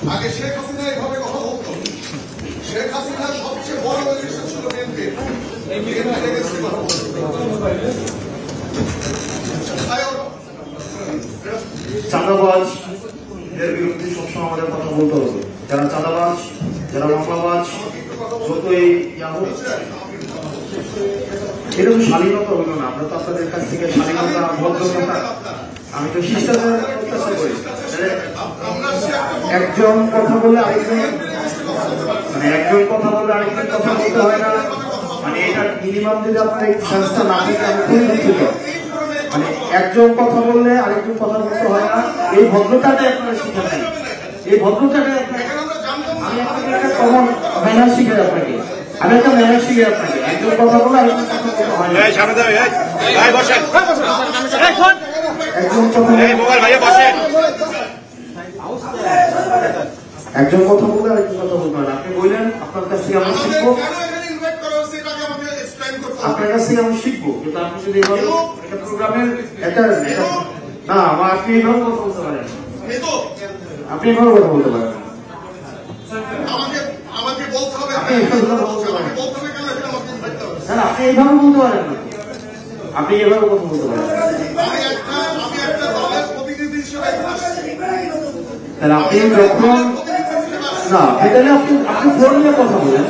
আগে শেখ হাসিনা এইভাবে কথা বলতো। শেখ হাসিনা সবচেয়ে বড় এলিগেশন ছিল বিএনপি। চাঁদাবাজ এর বিরুদ্ধে সবসময় আমাদের কথা বলতে হবে। যারা চাঁদাবাজ, যারা মামলাবাজ, যতই এরকম শালীনতা হইল না। আমরা তো আপনাদের কাছ থেকে শালীনতা, ভদ্রতা, আমি তো শিষ্টাচার প্রত্যাশা করি। একজন কথা বলে আরেকজন, একজন কথা বলে আরেকজন কথা বলতে হয় না। এটা মিনিমাম যদি আপনার এই সংস্থা না থাকে আমি খুবই দুঃখিত। একজন কথা বললে আরেকজন কথা বলতে হয় না। এই ভদ্রতাটাই আপনারা শিখে নেন। এই ভদ্রতাটাই আমি আপনাকে একটা কমন ম্যানার শিখাই আপনাকে। আমি একটা ম্যানার শিখাই আপনাকে। একজন কথা বলে আরেকজন কথা বলতে হয় না। একজন কথা বলে আরেকজন কথা বলতে হয় না। আপনি বললেন আপনার কাছ থেকে আমরা শিখবো, আপনার কাছ থেকে আমি শিখবো। কিন্তু আপনি যদি এইভাবে একটা প্রোগ্রামের একটা না আপনি এইভাবে কথা বলতে পারেন, আপনি এইভাবে কথা বলতে পারেন, আপনি এইভাবে বলতে পারেন না, আপনি এইভাবে কথা বলতে পারেন। তাহলে আপনি যখন না তাহলে আপনি ফোন নিয়ে কথা বলেন।